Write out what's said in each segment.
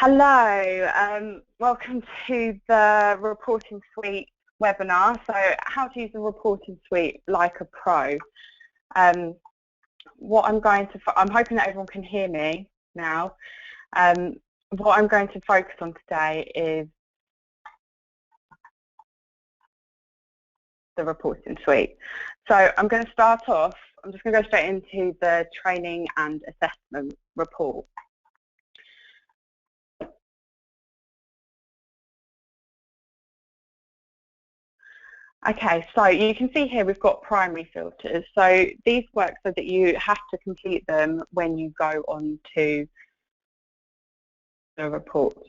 Hello, welcome to the Reporting Suite webinar. So how to use the Reporting Suite like a pro. I'm hoping that everyone can hear me now. What I'm going to focus on today is the Reporting Suite. So I'm going to start off, I'm just going to go straight into the training and assessment report. Okay, so you can see here we've got primary filters. So these work so that you have to complete them when you go on to the reports.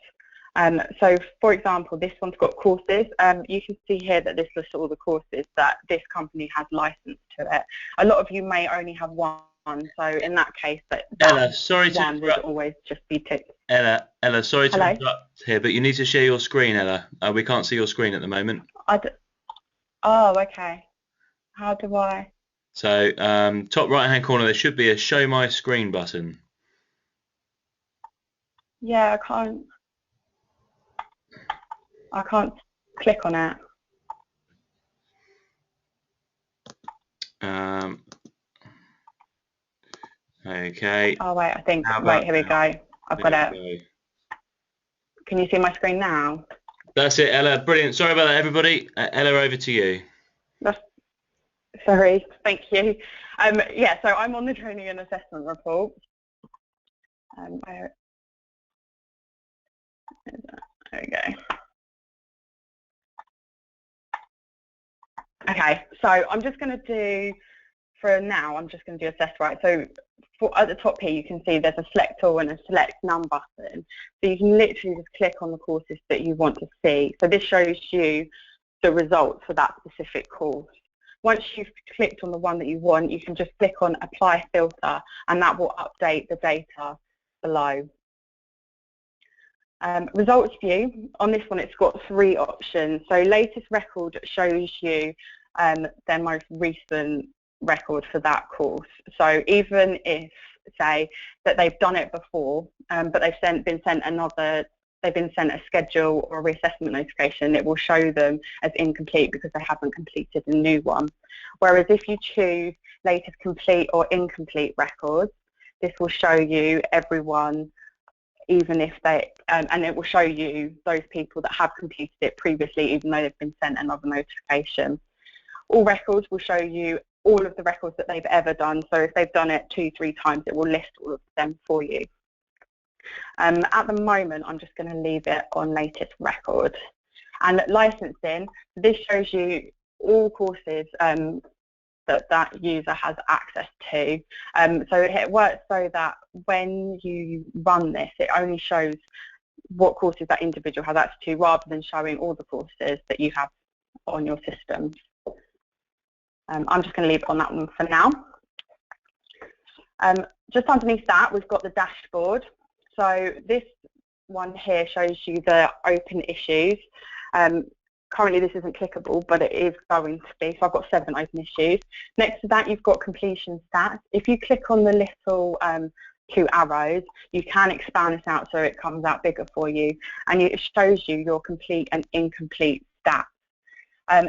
So for example, this one's got courses. You can see here that this lists all the courses that this company has licensed to it. A lot of you may only have one, so in that case, Ella, sorry to one would interrupt. always just be ticked. Ella, sorry to interrupt here, but you need to share your screen, Ella. We can't see your screen at the moment. Oh, okay. How do I? So, top right-hand corner, there should be a Show My Screen button. Yeah, I can't click on it. Okay. Oh wait, I think, right, here we go. I've got it. Can you see my screen now? That's it, Ella. Brilliant. Sorry about that, everybody. Ella, over to you. Sorry, thank you. Yeah, so I'm on the training and assessment report. There we go. Okay, so I'm just going to do, for now, I'm just going to do assess right. So at the top here, you can see there's a select all and a select none button. So you can literally just click on the courses that you want to see. So this shows you the results for that specific course. Once you've clicked on the one that you want, you can just click on Apply Filter, and that will update the data below. Results view, on this one it's got 3 options. So latest record shows you their most recent record for that course. So even if, say, that they've done it before, but they've been sent a schedule or a reassessment notification, it will show them as incomplete because they haven't completed a new one. Whereas if you choose latest complete or incomplete records, this will show you everyone, even if they, and it will show you those people that have completed it previously, even though they've been sent another notification. All records will show you all of the records that they've ever done. So if they've done it 2-3 times, it will list all of them for you. At the moment, I'm just going to leave it on latest record. And licensing, this shows you all courses that user has access to. So it works so that when you run this, it only shows what courses that individual has access to, rather than showing all the courses that you have on your system. I'm just going to leave it on that one for now. Just underneath that, we've got the dashboard. So this one here shows you the open issues. Currently this isn't clickable, but it is going to be. So I've got 7 open issues. Next to that, you've got completion stats. If you click on the little 2 arrows, you can expand this out so it comes out bigger for you, and it shows you your complete and incomplete stats.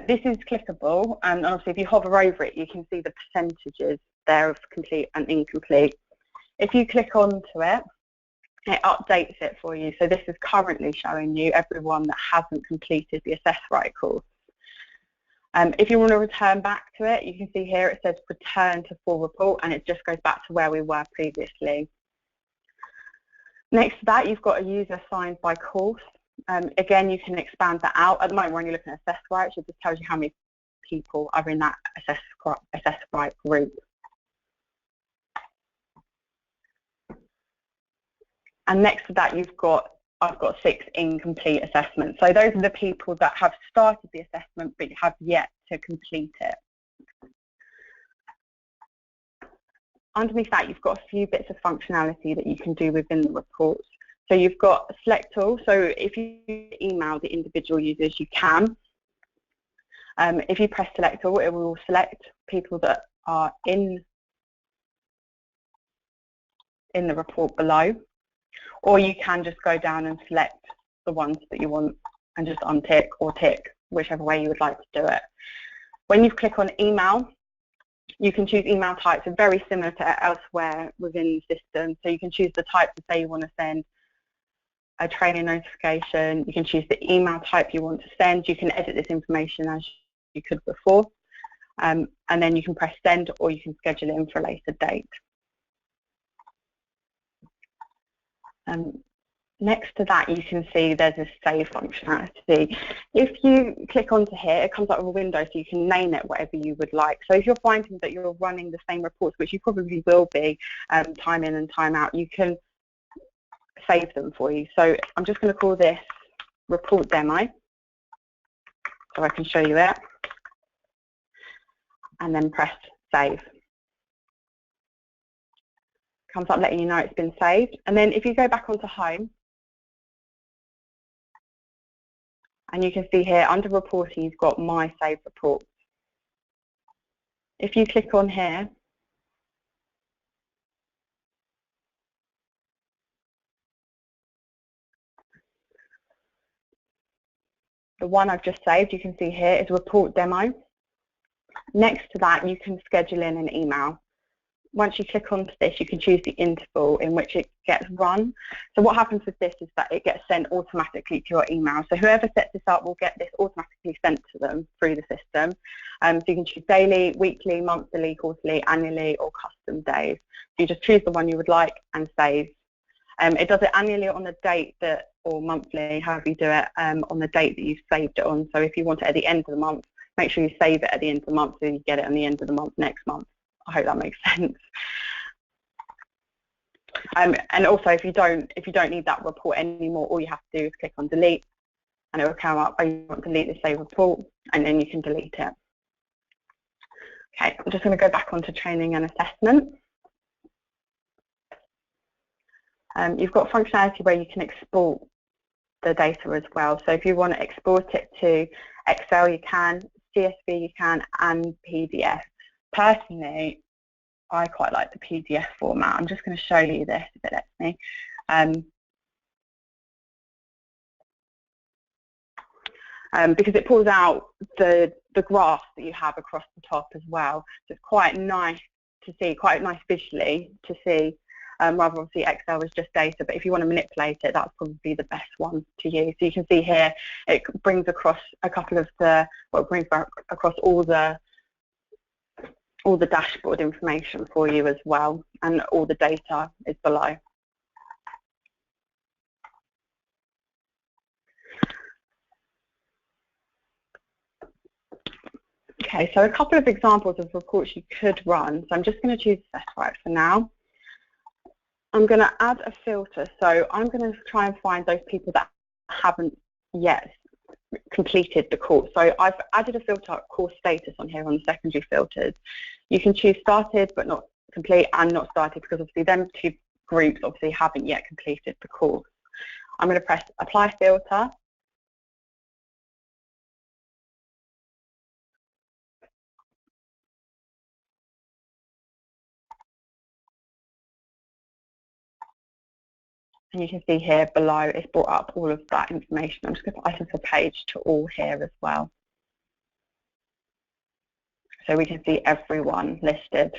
This is clickable, and obviously if you hover over it, you can see the percentages there of complete and incomplete. If you click onto it, it updates it for you. So this is currently showing you everyone that hasn't completed the Assess Right course. If you want to return back to it, you can see here it says return to full report, and it just goes back to where we were previously. Next to that, you've got a user assigned by course. Again, you can expand that out. At the moment, we're only looking at Assess Right, so it just tells you how many people are in that Assess Right group. And next to that, I've got 6 incomplete assessments. So those are the people that have started the assessment but have yet to complete it. Underneath that, you've got a few bits of functionality that you can do within the reports. So you've got select all. So if you email the individual users, you can. If you press select all, it will select people that are in the report below. or you can just go down and select the ones that you want and just untick or tick, whichever way you would like to do it. When you click on email, you can choose email types, are very similar to elsewhere within the system. So you can choose the type to say you want to send a training notification. You can choose the email type you want to send. You can edit this information as you could before. And then you can press send, or you can schedule it in for a later date. Next to that, you can see there's a save functionality. If you click onto here, it comes up with a window, so you can name it whatever you would like. So if you're finding that you're running the same reports, which you probably will be, time in and time out, you can save them for you. So I'm just going to call this report demo, so I can show you it, and then press save. Comes up letting you know it's been saved. And then if you go back onto home, and you can see here under reporting, you've got my saved reports. If you click on here, the one I've just saved, you can see here is report demo. Next to that, you can schedule in an email. Once you click onto this, you can choose the interval in which it gets run. So what happens with this is that it gets sent automatically to your email. So whoever sets this up will get this automatically sent to them through the system. So you can choose daily, weekly, monthly, quarterly, annually, or custom days. So you just choose the one you would like and save. It does it annually on the date that, or monthly, however you do it, on the date that you've saved it on. So if you want it at the end of the month, make sure you save it at the end of the month so you get it on the end of the month next month. I hope that makes sense. And also, if you don't need that report anymore, all you have to do is click on delete, and it will come up, oh, you want to delete the saved report, and then you can delete it. Okay, I'm just going to go back onto training and assessment. You've got functionality where you can export the data as well. So if you want to export it to Excel, you can, CSV you can, and PDF. Personally, I quite like the PDF format. I'm just going to show you this if it lets me. Because it pulls out the graphs that you have across the top as well. So it's quite nice to see, quite nice visually to see. Rather, obviously, Excel is just data, but if you want to manipulate it, that's probably the best one to use. So you can see here, it brings across a couple of the, well, it brings across all the dashboard information for you as well, and all the data is below. Okay, so a couple of examples of reports you could run. So I'm just going to choose WorkRite for now. I'm going to add a filter. So I'm going to try and find those people that haven't yet completed the course. So I've added a filter course status on here on the secondary filters. You can choose started but not complete and not started, because obviously them two groups obviously haven't yet completed the course. I'm going to press apply filter. And you can see here below, it's brought up all of that information. I'm just going to put items per page to all here as well, so we can see everyone listed.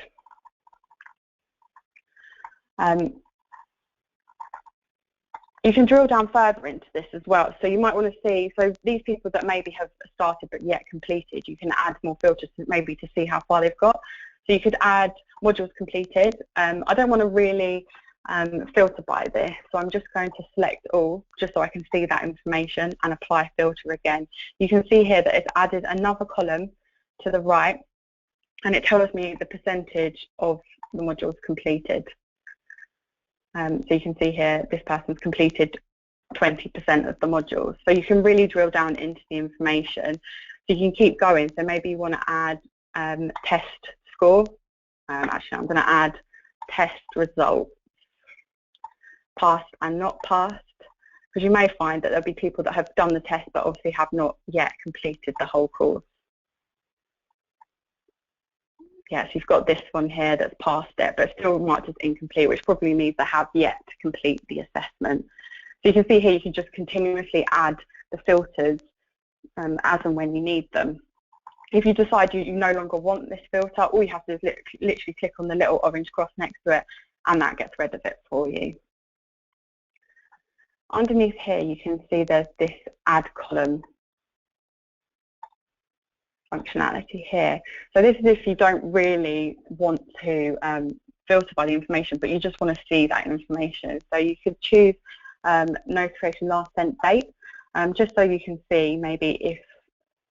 You can drill down further into this as well. So you might want to see, so these people that maybe have started but yet completed, you can add more filters maybe to see how far they've got. So you could add modules completed. I don't want to really filter by this, so I'm just going to select all just so I can see that information and apply filter again. You can see here that it's added another column to the right, and it tells me the percentage of the modules completed. So you can see here this person's completed 20% of the modules. So you can really drill down into the information. So you can keep going. So maybe you want to add test score. Actually, I'm going to add test results, passed and not passed, because you may find that there'll be people that have done the test but obviously have not yet completed the whole course. yes, you've got this one here that's passed it, but still marked as incomplete, which probably means they have yet to complete the assessment. So you can see here you can just continuously add the filters as and when you need them. If you decide you no longer want this filter, all you have to do is literally click on the little orange cross next to it, and that gets rid of it for you. Underneath here, you can see there's this add column functionality here. So this is if you don't really want to filter by the information, but you just want to see that information. So you could choose notification last sent date, just so you can see maybe if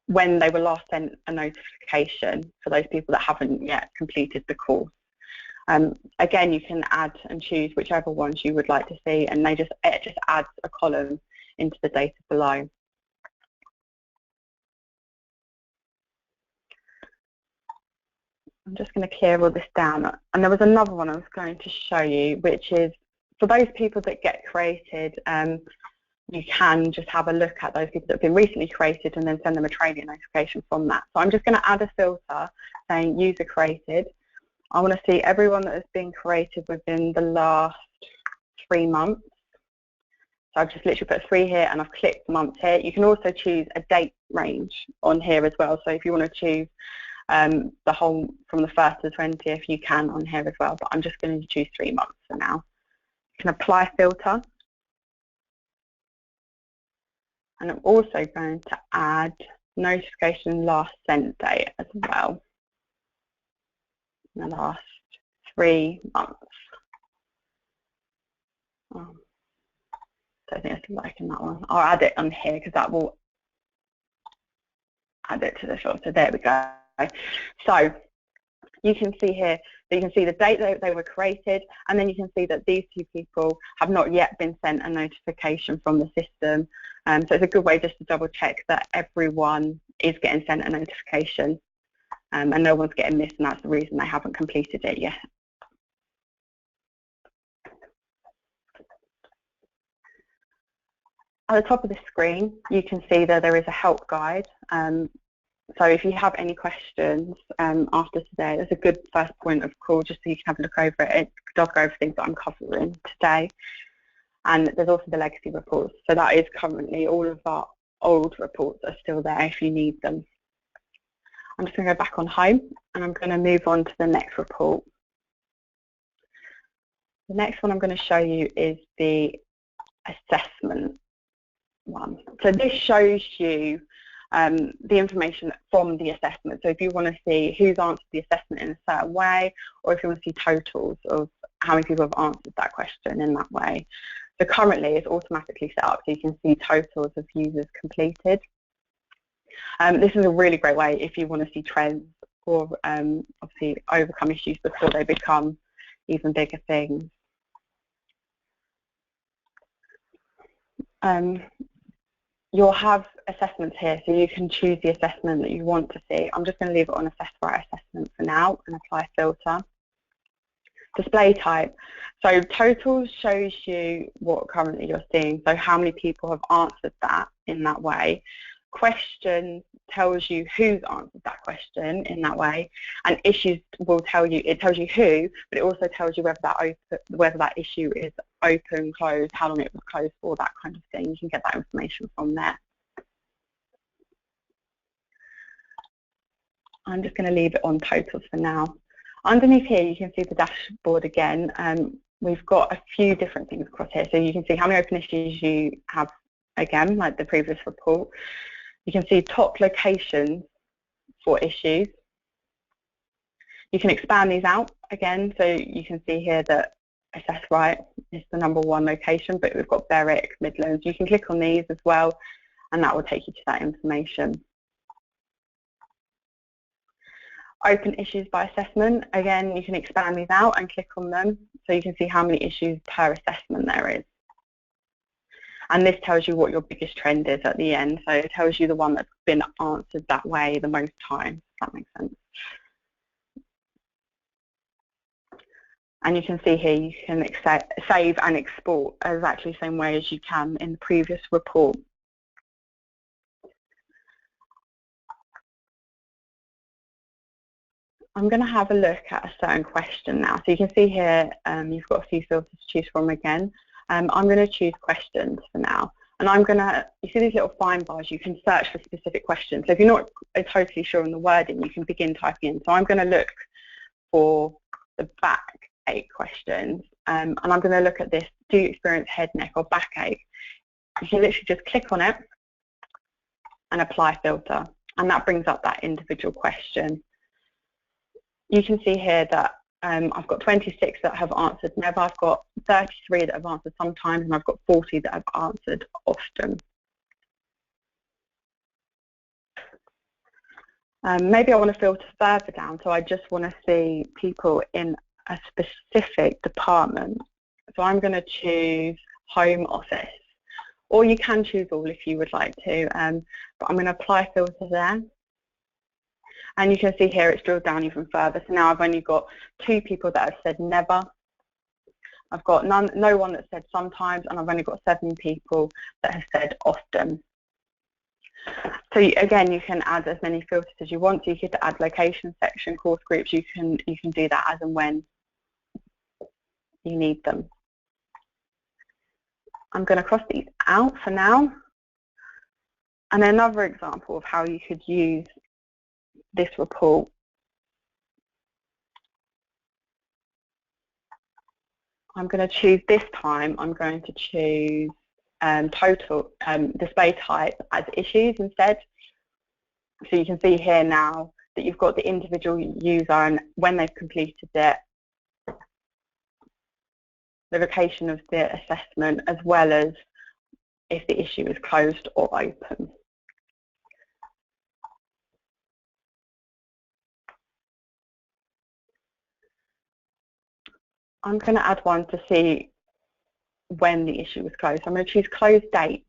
when they were last sent a notification for those people that haven't yet completed the course. Again, you can add and choose whichever ones you would like to see, and it just adds a column into the data below. I'm just going to clear all this down. And there was another one I was going to show you, which is for those people that get created, you can just have a look at those people that have been recently created and then send them a training notification from that. So I'm just going to add a filter saying user created. I want to see everyone that has been created within the last 3 months. So I've just literally put 3 here and I've clicked months here. You can also choose a date range on here as well. So if you want to choose the whole from the 1st to the 20th, you can on here as well. But I'm just going to choose 3 months for now. You can apply filter. And I'm also going to add notification last sent date as well. In the last 3 months. Oh, don't think it's liking that one. I'll add it on here because that will add it to the filter. There we go. So you can see here that you can see the date that they were created, and then you can see that these 2 people have not yet been sent a notification from the system. So it's a good way just to double check that everyone is getting sent a notification. And no one's getting missed, and that's the reason they haven't completed it yet. At the top of the screen, you can see that there is a help guide. So if you have any questions after today, that's a good first point of call, just so you can have a look over it. It does go over things that I'm covering today. And there's also the legacy reports. So that is currently all of our old reports are still there if you need them. I'm just going to go back on home, and I'm going to move on to the next report. The next one I'm going to show you is the assessment one. So this shows you the information from the assessment. So if you want to see who's answered the assessment in a certain way, or if you want to see totals of how many people have answered that question in that way. So currently it's automatically set up so you can see totals of users completed. This is a really great way if you want to see trends or obviously overcome issues before they become even bigger things. You'll have assessments here, so you can choose the assessment that you want to see. I'm just going to leave it on WorkRite assessment for now and apply filter. Display type. So totals shows you what currently you're seeing, so how many people have answered that in that way. Question tells you who's answered that question in that way, and issues will tell you, it tells you who, but it also tells you whether that issue is open, closed, how long it was closed for, that kind of thing. You can get that information from there. I'm just going to leave it on totals for now. Underneath here you can see the dashboard again. We've got a few different things across here, so you can see how many open issues you have, again like the previous report. You can see top locations for issues. You can expand these out again, so you can see here that WorkRite is the #1 location, but we've got Berwick, Midlands. You can click on these as well, and that will take you to that information. Open issues by assessment. Again, you can expand these out and click on them, so you can see how many issues per assessment there is. And this tells you what your biggest trend is at the end. So it tells you the one that's been answered that way the most time, if that makes sense. And you can see here you can save and export exactly the same way as you can in the previous report. I'm going to have a look at a certain question now. So you can see here you've got a few filters to choose from again. I'm going to choose questions for now. And I'm going to, you see these little find bars, you can search for specific questions. So if you're not totally sure on the wording, you can begin typing in. So I'm going to look for the backache questions. And I'm going to look at this, do you experience head, neck or backache? You can literally just click on it and apply filter. And that brings up that individual question. You can see here that I've got 26 that have answered never, I've got 33 that have answered sometimes, and I've got 40 that have answered often. Maybe I want to filter further down, so I just want to see people in a specific department. So I'm going to choose home office, or you can choose all if you would like to, but I'm going to apply filter there. And you can see here it's drilled down even further. So now I've only got 2 people that have said never. I've got no one that said sometimes, and I've only got 7 people that have said often. So again, you can add as many filters as you want. So you could add location, section, course groups. You can do that as and when you need them. I'm going to cross these out for now. And another example of how you could use this report. I'm going to choose this time, I'm going to choose total display type as issues instead. So you can see here now that you've got the individual user and when they've completed it, the location of the assessment, as well as if the issue is closed or open. I'm going to add one to see when the issue was closed. I'm going to choose close date.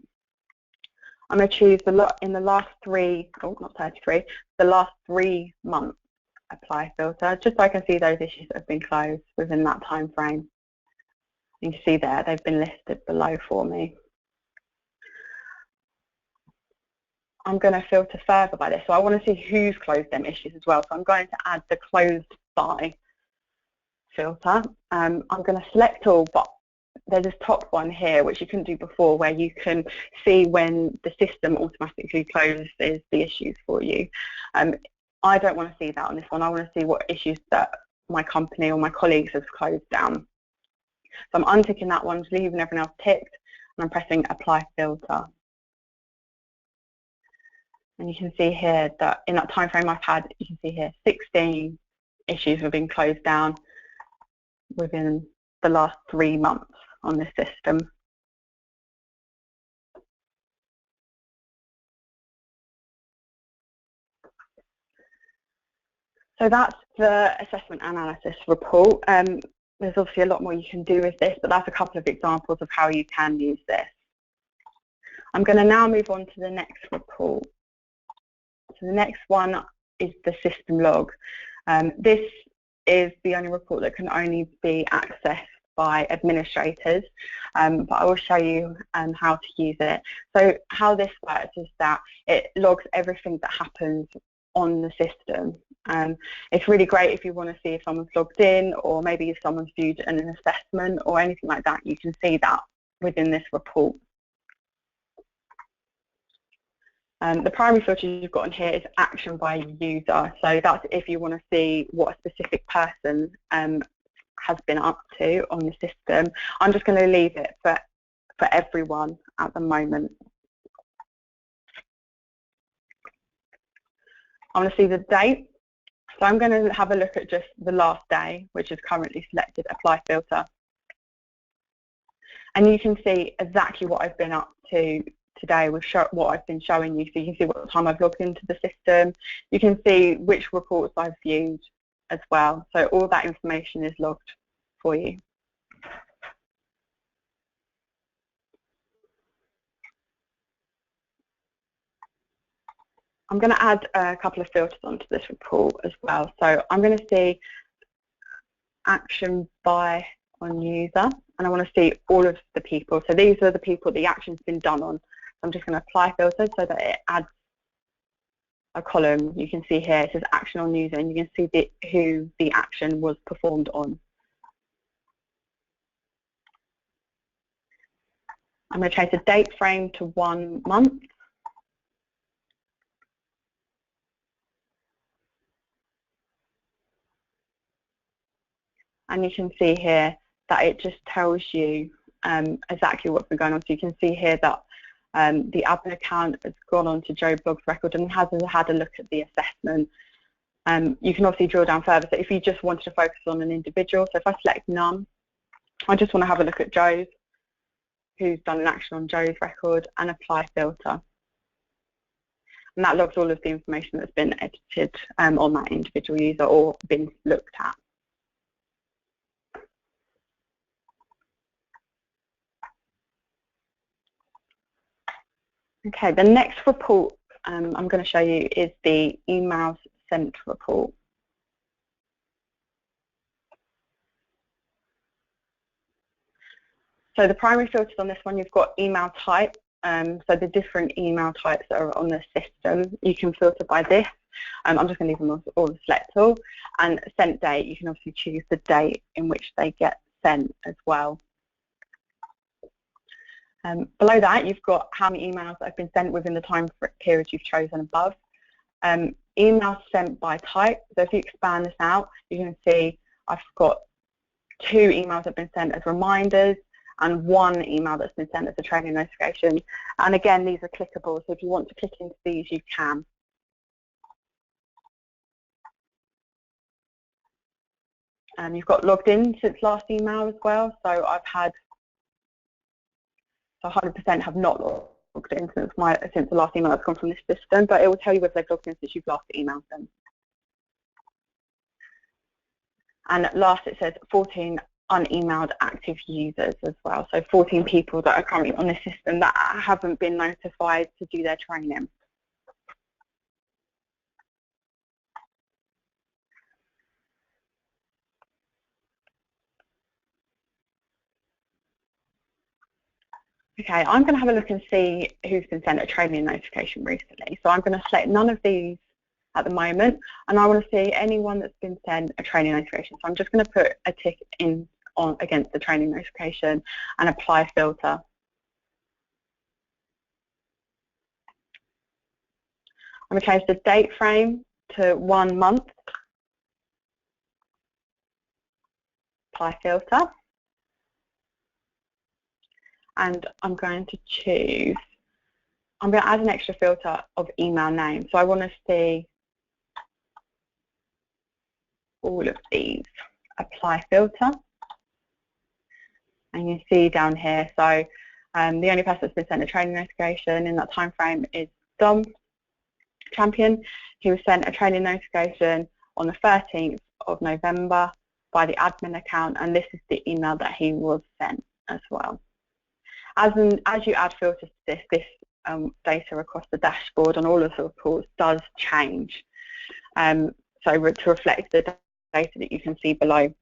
I'm going to choose in the last 3, oh not 33, the last 3 months apply filter, just so I can see those issues that have been closed within that time frame. You can see there, they've been listed below for me. I'm going to filter further by this, so I want to see who's closed them issues as well. So I'm going to add the closed by filter. I'm going to select all, but there's this top one here which you couldn't do before, where you can see when the system automatically closes the issues for you. I don't want to see that on this one. I want to see what issues that my company or my colleagues have closed down. So I'm unticking that one, leaving everyone else ticked, and I'm pressing apply filter. And you can see here that in that time frame I've had, you can see here 16 issues have been closed down within the last 3 months on this system. So that's the assessment analysis report. There's obviously a lot more you can do with this, but that's a couple of examples of how you can use this. I'm going to now move on to the next report. So the next one is the system log. This is the only report that can only be accessed by administrators, but I will show you how to use it. So how this works is that it logs everything that happens on the system. It's really great if you want to see if someone's logged in, or maybe if someone's viewed an assessment or anything like that. You can see that within this report. The primary filter you've got on here is action by user. So that's if you want to see what a specific person has been up to on the system. I'm just going to leave it for everyone at the moment. I want to see the date. So I'm going to have a look at just the last day, which is currently selected, apply filter. And you can see exactly what I've been up to today with what I've been showing you. So you can see what time I've logged into the system. You can see which reports I've viewed as well. So all that information is logged for you. I'm going to add a couple of filters onto this report as well. So I'm going to see action by on user, and I want to see all of the people. So these are the people the action's been done on. So I'm just going to apply filter so that it adds a column. You can see here it says action on user, and you can see who the action was performed on. I'm going to change the date frame to 1 month. And you can see here that it just tells you exactly what's been going on. So you can see here that the admin account has gone on to Joe Blogg's record and has had a look at the assessment. You can obviously drill down further. So if you just wanted to focus on an individual, so if I select none, I just want to have a look at Joe's, who's done an action on Joe's record, and apply filter. And that logs all of the information that's been edited on that individual user or been looked at. Okay, the next report I'm going to show you is the emails sent report. So the primary filters on this one, you've got email type, so the different email types that are on the system. You can filter by this. I'm just going to leave them all the select all. And sent date, you can obviously choose the date in which they get sent as well. Below that, you've got how many emails that have been sent within the time period you've chosen above. Emails sent by type. So if you expand this out, you can see I've got 2 emails that have been sent as reminders and 1 email that's been sent as a training notification. And again, these are clickable. So if you want to click into these, you can. You've got logged in since last email as well. So I've had 100% have not logged in since the last email that's come from this system, but it will tell you whether they've logged in since you've last emailed them. And last, it says 14 unemailed active users as well. So 14 people that are currently on this system that haven't been notified to do their training. Okay, I'm going to have a look and see who's been sent a training notification recently. So I'm going to select none of these at the moment, and I want to see anyone that's been sent a training notification. So I'm just going to put a tick in on against the training notification and apply filter. I'm going to change the date frame to 1 month. Apply filter. And I'm going to add an extra filter of email name. So I want to see all of these. Apply filter. And you see down here, so the only person that's been sent a training notification in that time frame is Dom Champion. He was sent a training notification on the 13th of November by the admin account, and this is the email that he was sent as well. As you add filters to this data across the dashboard on all of the reports does change, so to reflect the data that you can see below.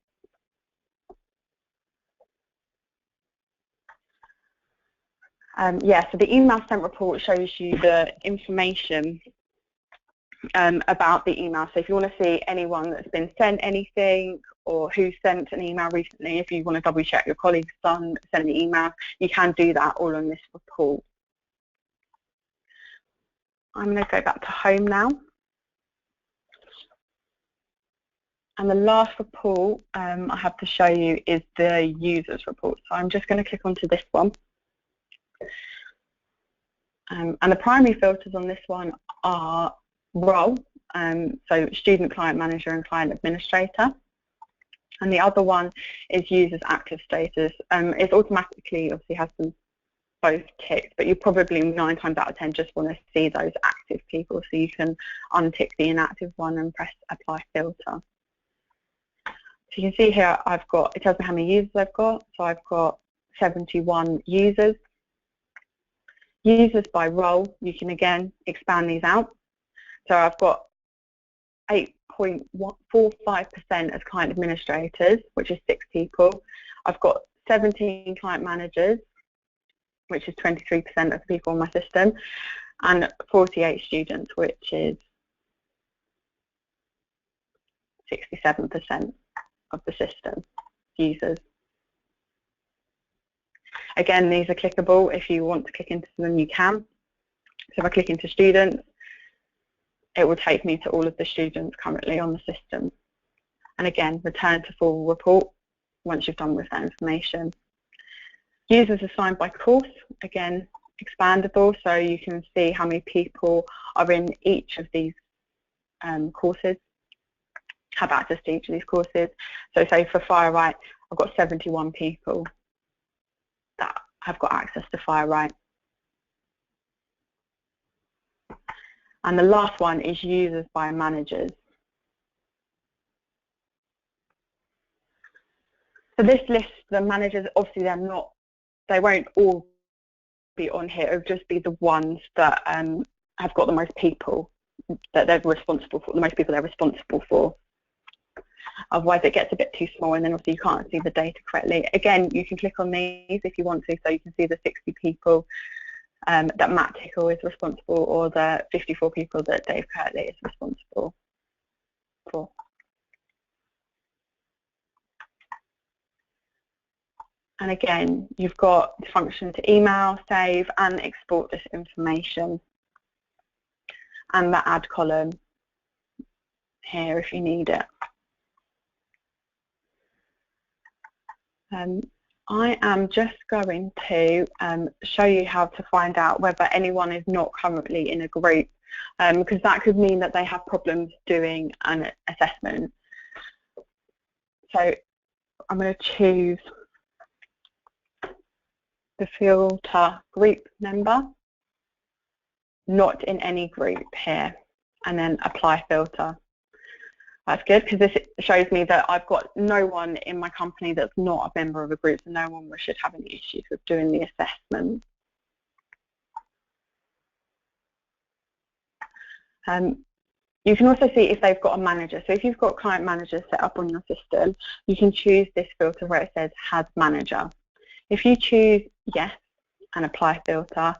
Yeah, so the email sent report shows you the information about the email. So if you want to see anyone that's been sent anything or who sent an email recently, if you want to double check your colleague's son sent an email, you can do that all on this report. I'm going to go back to home now. And the last report I have to show you is the users report. So I'm just going to click onto this one. And the primary filters on this one are role, so student, client manager and client administrator. And the other one is users active status. It automatically obviously has them both ticked, but you probably 9 times out of 10 just want to see those active people, so you can untick the inactive one and press apply filter. So you can see here it tells me how many users I've got. So I've got 71 users. Users by role, you can again expand these out. So I've got 8.45% as client administrators, which is 6 people. I've got 17 client managers, which is 23% of the people on my system, and 48 students, which is 67% of the system users. Again, these are clickable. If you want to click into them, you can. So if I click into students, it will take me to all of the students currently on the system. And again, return to full report once you've done with that information. Users assigned by course, again, expandable, so you can see how many people are in each of these courses, have access to each of these courses. So say for WorkRite, I've got 71 people that have got access to WorkRite. And the last one is users by managers. So this lists the managers. Obviously they won't all be on here. It'll just be the ones that have got the most people that they're responsible for, the most people they're responsible for. Otherwise it gets a bit too small and then obviously you can't see the data correctly. Again, you can click on these if you want to, so you can see the 60 people that Matt Tickle is responsible, or the 54 people that Dave Kirtley is responsible for. And again, you've got the function to email, save and export this information, and the add column here if you need it. I am just going to show you how to find out whether anyone is not currently in a group, because that could mean that they have problems doing an assessment. So I'm going to choose the filter group member, not in any group here, and then apply filter. That's good, because this shows me that I've got no one in my company that's not a member of a group, so no one should have any issues with doing the assessment. You can also see if they've got a manager. So if you've got client managers set up on your system, you can choose this filter where it says has manager. If you choose yes and apply filter,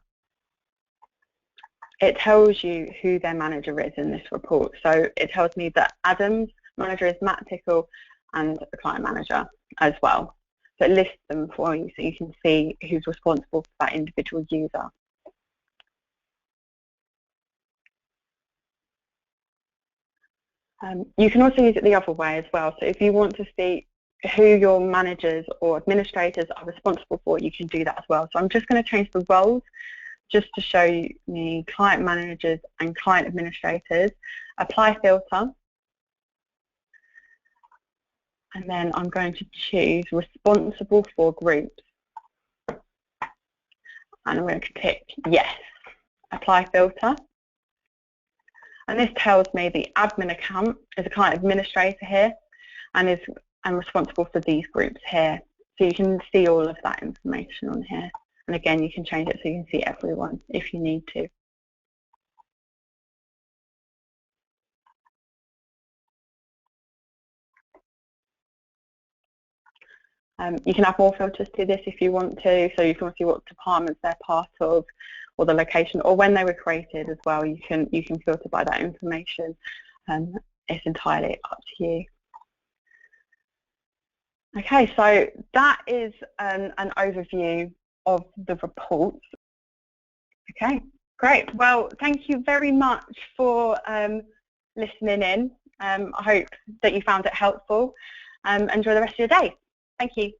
it tells you who their manager is in this report. So it tells me that Adam's manager is Matt Tickle and the client manager as well. So it lists them for you so you can see who's responsible for that individual user. You can also use it the other way as well. So if you want to see who your managers or administrators are responsible for, you can do that as well. So I'm just going to change the roles just to show me client managers and client administrators. Apply filter. And then I'm going to choose responsible for groups. And I'm going to click yes. Apply filter. And this tells me the admin account is a client administrator here and is responsible for these groups here. So you can see all of that information on here. And again, you can change it so you can see everyone if you need to. You can add more filters to this if you want to, so you can see what departments they're part of, or the location, or when they were created as well. You can filter by that information. It's entirely up to you. Okay, so that is an overview of the reports. Okay, great. Well, thank you very much for listening in. I hope that you found it helpful. Enjoy the rest of your day. Thank you.